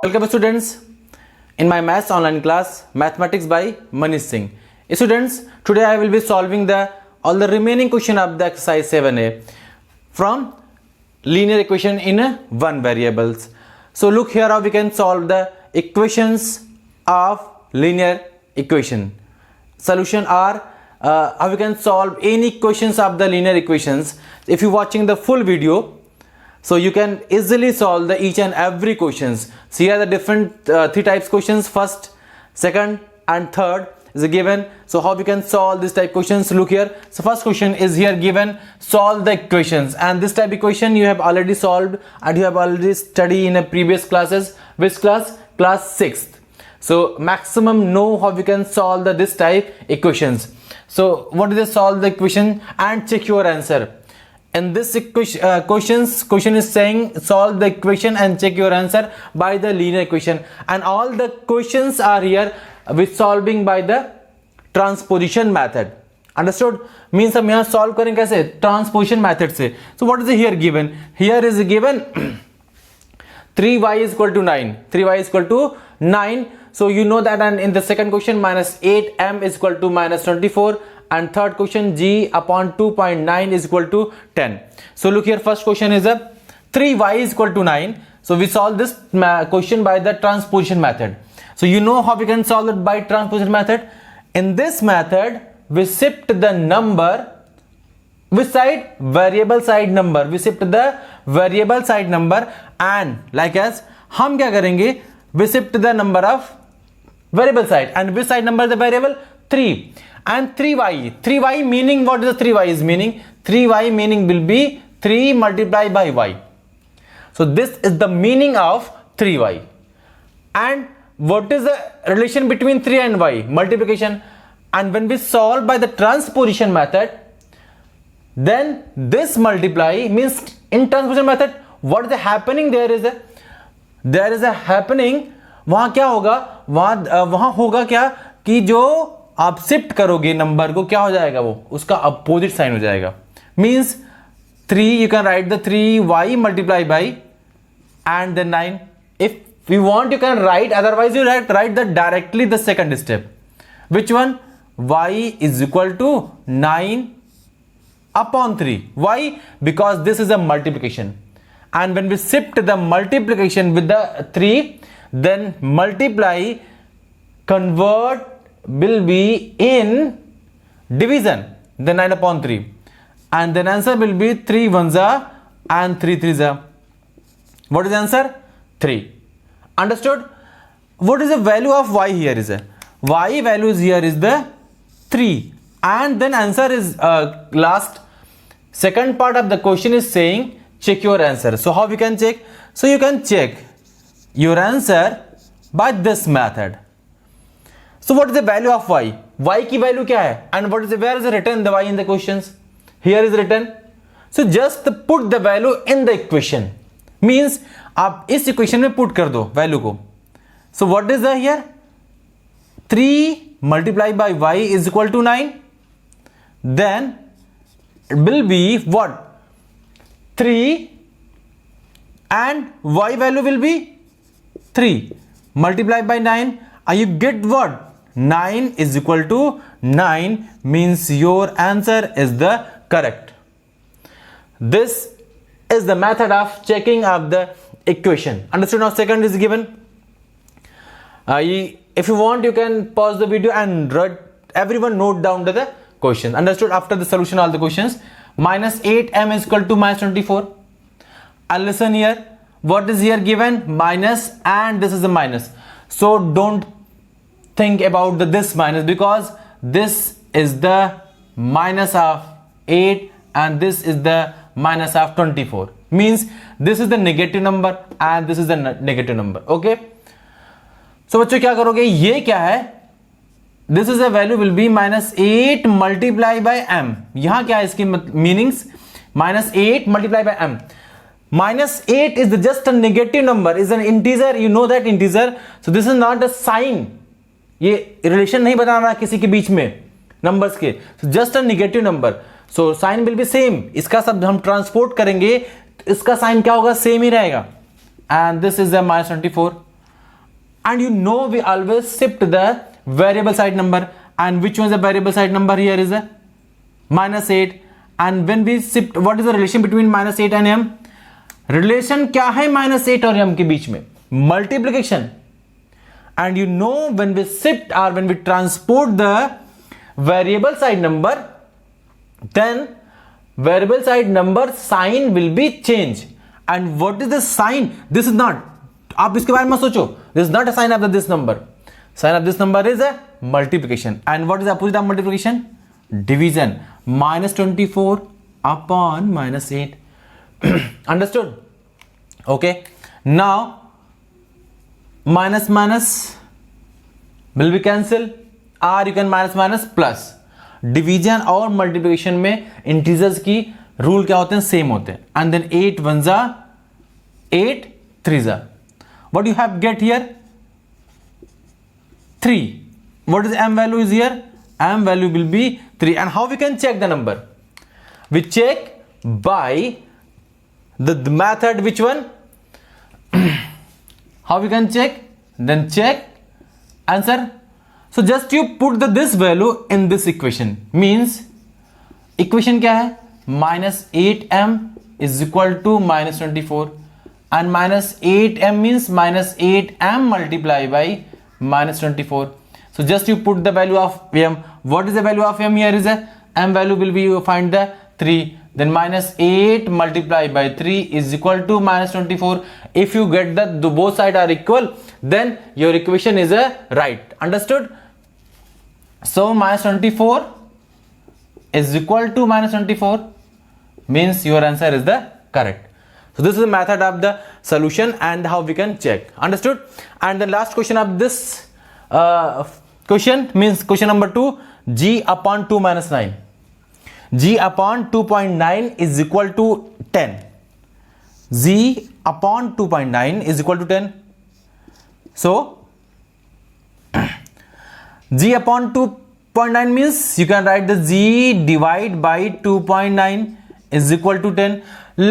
Welcome students in my maths online class mathematics by Manish Singh. Students, today I will be solving all the remaining question of the exercise 7a from linear equation in one variables. So look here how we can solve the equations of linear equation. Solution are how we can solve any equations of the linear equations. If you watching the full video, so you can easily solve the each and every questions. So here are the different three types questions. First, second and third is given. So how we can solve this type questions? Look here. So first question is here given, solve the equations, and this type equation you have already solved and you have already studied in a previous classes. Which class? Class 6th. So maximum know how we can solve this type equations. So what is the solve the equation and check your answer. In this question is saying solve the equation and check your answer by the linear equation, and all the questions are here with solving by the transposition method. Understood? Means हम यहाँ solve करें कैसे? Transposition method से. So what is here given? Here is given 3y is equal to 9. 3y is equal to 9. So you know that, and in the second question minus 8m is equal to minus 24. And third question, g upon 2.9 is equal to 10. So look here, first question is 3y is equal to 9. So we solve this question by the transposition method. So you know how we can solve it by transposition method. In this method, we shift the number, which side? Variable side number. We shift the variable side number, and like as हम क्या करेंगे? We shift the number of variable side, and which side number is the variable? 3. And 3y meaning, what is the 3y is meaning? 3y meaning will be 3 multiplied by y. So this is the meaning of 3y. And what is the relation between 3 and y? Multiplication. And when we solve by the transposition method, then this multiply means in transposition method what is happening? There is a happening. वहां क्या होगा? वहां होगा क्या कि जो आप shift करोगे नंबर को, क्या हो जाएगा? वो उसका अपोजिट साइन हो जाएगा. Means 3 you can write the 3y multiply by and then 9. If you want you can write, otherwise you write the directly the second step. Which one? Y is equal to 9 upon 3. Why? Because this is a multiplication, and when we shift the multiplication with the 3, then multiply convert will be in division, then 9 upon 3, and then answer will be 3 1s and 3 3s. What is the answer? 3. Understood? What is the value of y here? Is y values here is the 3, and then answer is last. Second part of the question is saying check your answer. So how we can check? So you can check your answer by this method. So what is the value of y? Y की value क्या है? And what is where is written the y in the questions? Here is written. So just put the value in the equation. Means आप इस equation में put कर दो value को. So what is the here? 3 multiplied by y is equal to 9. Then it will be what? 3 and y value will be 3 multiplied by 9. And you get what? 9 is equal to 9, means your answer is the correct. This is the method of checking of the equation. Understood? Now second is given. If you want you can pause the video and everyone note down the question. Understood? After the solution all the questions. Minus 8m is equal to minus 24. And listen here, what is here given? Minus, and this is a minus. So don't think about this minus, because this is the minus of 8 and this is the minus of 24. Means this is the negative number and this is the negative number. Okay. So बच्चों क्या करोगे? ये क्या है? This is a value will be minus 8 multiplied by m. यहाँ क्या है इसकी meanings? Minus 8 multiplied by m. Minus 8 is just a negative number, is an integer. You know that integer. So this is not a sign. ये relation नहीं बताना किसी के बीच में नंबर्स के. So just a negative number. So sign will be same. इसका सब हम ट्रांसपोर्ट करेंगे, इसका साइन क्या होगा? सेम ही रहेगा. And this is a minus 24. and you know we always shift the variable side number, and which one is the variable side number? Here is a -8, and when we shift, what is the relation between -8 and m? relation क्या है -8 और m के बीच में? multiplication. And you know when we shift or when we transport the variable side number, then variable side number sign will be changed. And what is the sign? This is not, आप इसके बारे में सोचो, this is not a sign of this number. Sign of this number is a multiplication. And what is the opposite of multiplication? Division. -24 upon -8. Understood? Okay. Now minus minus will be cancel, or you can minus plus. Division और multiplication में integers की rule क्या होते हैं? Same होते हैं. And then 8 1 जा 8 3 जा. What you have get here? 3. What is m value is here? m value will be 3. And how we can check the number? We check by the method. Which one? How we can check? Then check answer. So just you put this value in this equation. Means equation क्या है? -8m is equal to -24, and -8m means -8m multiplied by -24. So just you put the value of m. What is the value of m? Here is a m value will be, you find the 3. Then -8 multiplied by 3 is equal to -24. If you get the both sides are equal, then your equation is a right. Understood? So -24 is equal to -24 means your answer is the correct. So this is the method of the solution and how we can check. Understood? And the last question of this question means question number 2, g upon 2 minus 9. G upon 2.9 is equal to 10. G upon 2.9 is equal to 10. So g upon 2.9 means you can write the g divide by 2.9 is equal to 10.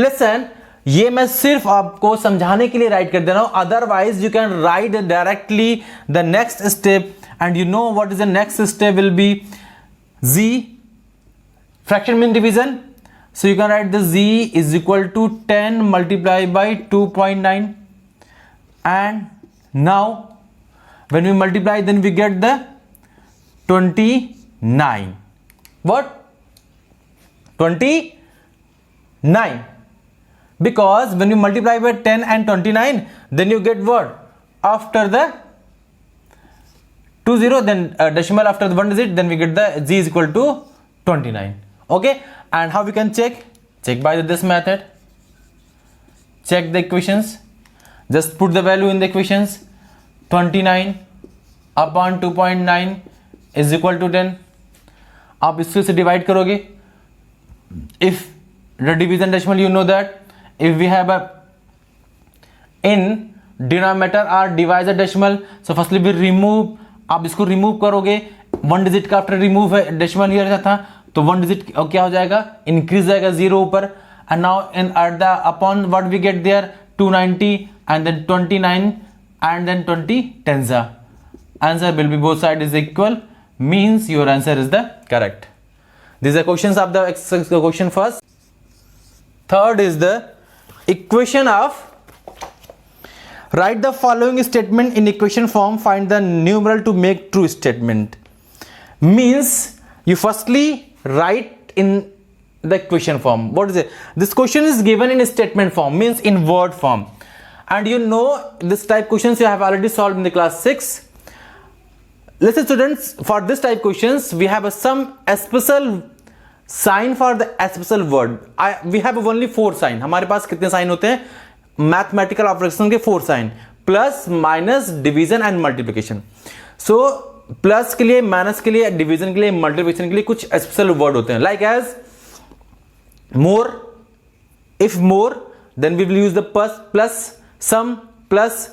Listen, ये मैं सिर्फ आपको समझाने के लिए right कर दे रहा हूं. Otherwise you can write directly the next step, and you know what is the next step will be z. Fraction means division. So you can write the z is equal to 10 multiplied by 2.9. And now when we multiply, then we get the 29. What? 29. Because when you multiply by 10 and 29, then you get what? After the 20, then decimal after the one digit, then we get the z is equal to 29. Okay. And how we can check? Check by this method. Check the equations. Just put the value in the equations. 29 upon 2.9 is equal to 10. आप इसको से divide करोगे. If the division decimal, you know that if we have a in denominator or divisor decimal, so firstly we remove. आप इसको remove करोगे. One digit का after remove है decimal here था, तो वन डिजिट क्या हो जाएगा? इंक्रीज जाएगा 0 ऊपर. And now in at the upon what we get there 290 and then 29 and then 20 10 answer will be both side is equal, means your answer is the correct. These are questions of the question first. Third is the equation of, write the following statement in equation form, find the numeral to make true statement. Means you firstly write in the equation form. What is it? This question is given in statement form, means in word form, and you know this type questions you have already solved in the class 6. Listen students, for this type questions we have some special sign for the special word. We have only 4 sign. हमारे पास कितने sign होते हैं? Mathematical operation के 4 sign, plus minus division and multiplication. So plus के लिए, minus के लिए, division के लिए, मल्टीप्लिकेशन के लिए कुछ स्पेशल वर्ड होते हैं. Like as more, if more than we will use the plus, sum plus,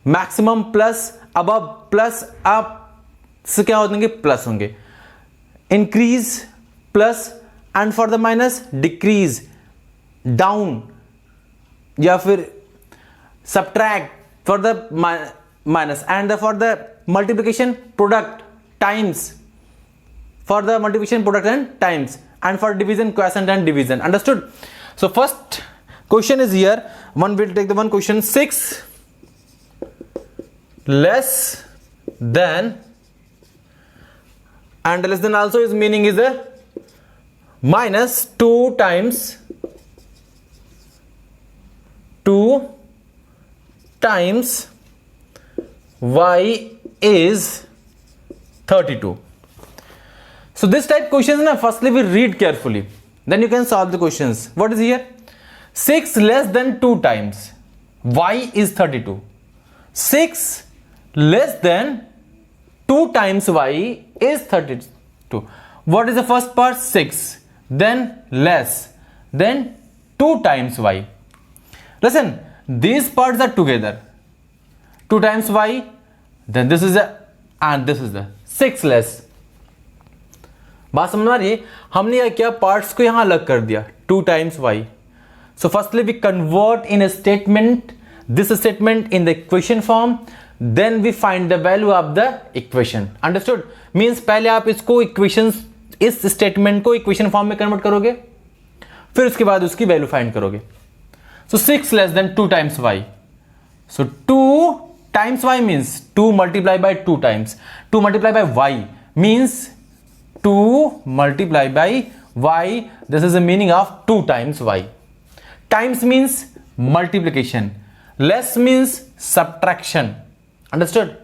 maximum plus, above plus, up से क्या होंगे? प्लस होंगे. Increase plus, and for the minus decrease, down, या फिर subtract for the minus, and for the multiplication product times, for the multiplication product and times, and for division quotient and division. Understood? So first question is here. One will take the one question, 6 less than, and less than also is meaning is a minus 2 times y is 32. So this type questions na, firstly we read carefully, then you can solve the questions. What is here? 6 less than 2 times y is 32. 6 less than 2 times y is 32. What is the first part? 6, then less, then 2 times y. Listen, these parts are together. 2 times y, then this is the, and this is the 6 less. बात समझ में आ रही है? हमने क्या parts को यहां अलग कर दिया, 2 times y. So firstly we convert in a statement, this statement in the equation form, then we find the value of the equation. Understood? Means पहले आप इसको equations, इस statement को equation form में convert करोगे, फिर उसके बाद उसकी value find करोगे. So 6 less than 2 times y. So 2 times y means 2 multiplied by 2 times. 2 multiplied by y means 2 multiplied by y. This is the meaning of 2 times y. Times means multiplication. Less means subtraction. Understood?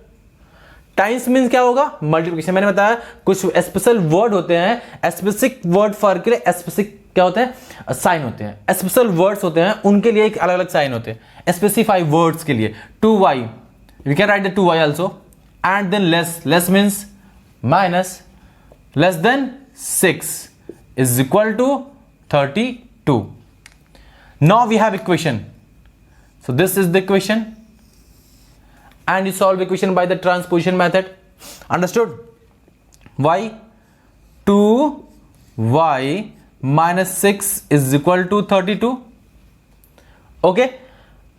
Times means क्या होगा? Multiplication. मैंने बताया कुछ special word होते हैं, specific word for के लिए specific क्या होते हैं? साइन होते हैं. स्पेशल वर्ड्स होते हैं, उनके लिए एक अलग अलग साइन होते हैं. स्पेसिफाई वर्ड्स के लिए 2y, we can write the 2y also, and then less means minus, less than 6 is equal to 32. Now we have equation. So this is the equation, and you solve equation by the transposition method. Understood? Y 2y minus 6 is equal to 32. Okay,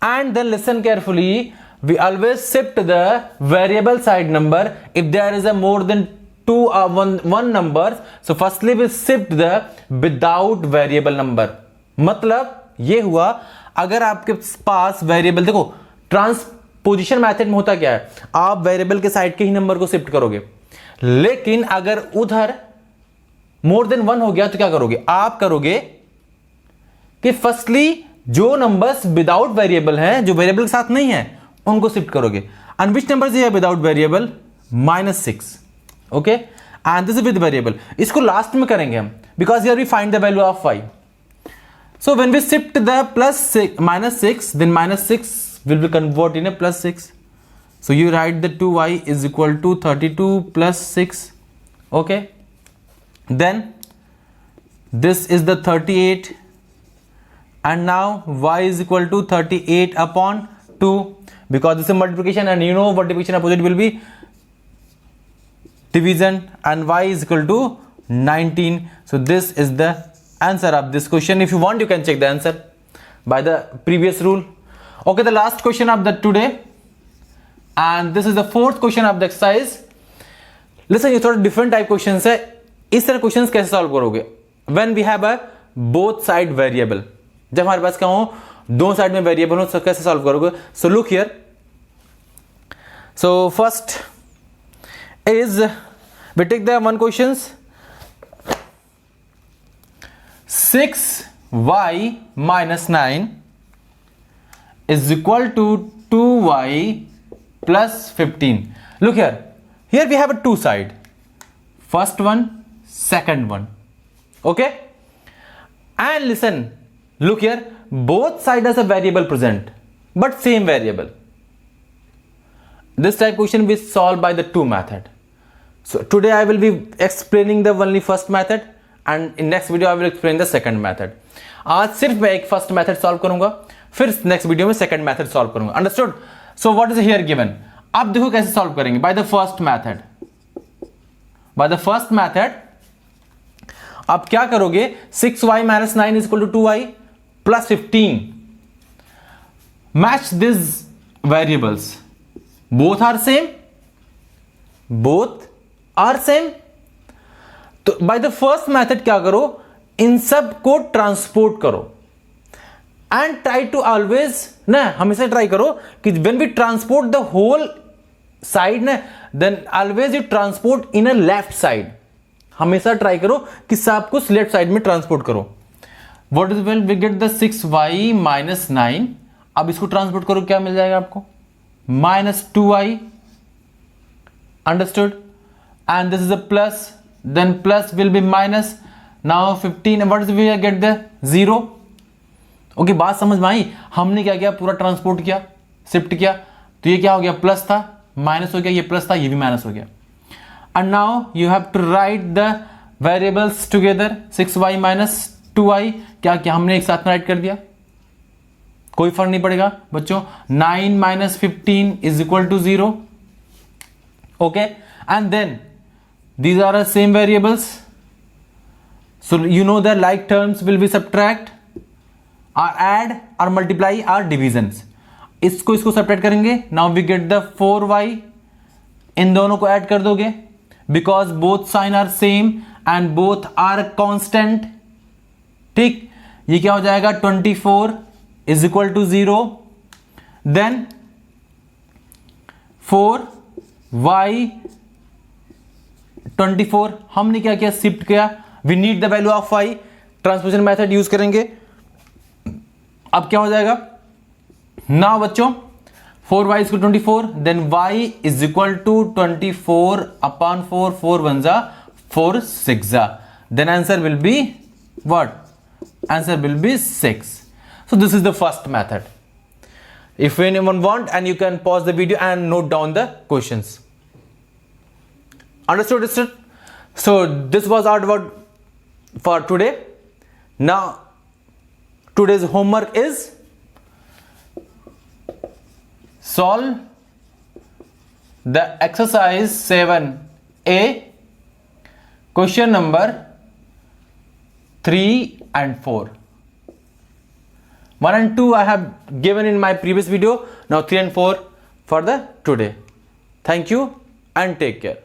and then listen carefully. We always shift the variable side number if there is a more than one number. So firstly we shift the without variable number. मतलब ये हुआ, अगर आपके पास variable, देखो transposition method में होता क्या है, आप वेरिएबल के साइड के ही नंबर को शिफ्ट करोगे, लेकिन अगर उधर मोर देन 1 हो गया तो क्या करोगे? आप करोगे कि फर्स्टली जो नंबर्स विदाउट वेरिएबल हैं, जो वेरिएबल के साथ नहीं है, उनको शिफ्ट करोगे. एंड विच नंबर्स है without variable? -6. Okay, and this is with variable. इसको लास्ट में करेंगे हम, because here we find the value of y. So when we shift the -6, then -6 will be converted in a +6. So you write the 2y is equal to 32 plus 6. Okay, then this is the 38, and now y is equal to 38 upon 2, because this is multiplication, and you know multiplication opposite will be division, and y is equal to 19. So this is the answer of this question. If you want, you can check the answer by the previous rule. Okay, the last question of the today, and this is the fourth question of the exercise. Listen, ये थोड़ा different type questions है. इस तरह questions कैसे solve करोगे? When we have a both side variable, जब हमारे पास क्या हो, दो साइड में वेरिएबल हो, तो कैसे सॉल्व करोगे? So look here. So first is we take the one questions. 6y minus 9 is equal to 2y plus 15. Look here. Here we have a two side. First one, second one. Okay? And listen. Look here. Both sides has a variable present, but same variable. This type question we solve by the two method. So today I will be explaining the only first method, and in next video I will explain the second method. आज सिर्फ मैं एक first method solve करूंगा, फिर next video में second method solve करूंगा. Understood? So what is here given? अब देखो कैसे सॉल्व करेंगे. Bye the first method. Bye the first method आप क्या करोगे? 6y minus 9 is equal to 2y plus 15. Match these variables. Both are same, both are same. तो by the first method क्या करो, इन सब को ट्रांसपोर्ट करो एंड ट्राई टू ऑलवेज ना, हमेशा ट्राई करो कि when we transport the whole side ना, then always you transport in a left side. हमेशा ट्राई करो कि सब कुछ लेफ्ट साइड में ट्रांसपोर्ट करो। What is well, we get the 6y minus 9। अब इसको ट्रांसपोर्ट करो, क्या मिल जाएगा आपको, -2y। Understood? And this is a plus, then plus will be minus. Now 15, what is we get the 0। Okay, बात समझ में आई? हमने क्या किया, पूरा ट्रांसपोर्ट किया, शिफ्ट किया, तो ये क्या हो गया, प्लस था, माइनस हो गया, ये प्लस था, ये भी माइनस हो गया। And now you have to write the variables together. 6y minus 2y क्या किया हमने, एक साथ में राइट कर दिया, कोई फर्क नहीं पड़ेगा बच्चों। 9 minus 15 is equal to 0। Okay, and then these are the same variables, so you know the like terms will be subtract or add or multiply or divisions। इसको सब्ट्रैक्ट करेंगे। Now we get the 4y, इन दोनों को add कर दोगे because both sign are same and both are constant. ठीक, ये क्या हो जाएगा, 24 is equal to 0। Then 4y 24, हमने क्या किया, शिफ्ट किया, we need the value of y, transposition method use करेंगे। अब क्या हो जाएगा, नाउ बच्चों 4y is 24, then y is equal to 24 upon 4, 4 1 जा 4 6 जा, then answer will be what, answer will be 6। So this is the first method. If anyone want and you can pause the video and note down the questions. Understood? So this was our word for today. Now today's homework is solve the exercise 7a question number 3 and 4. 1 and 2 I have given in my previous video. Now 3 and 4 for the today. Thank you and take care.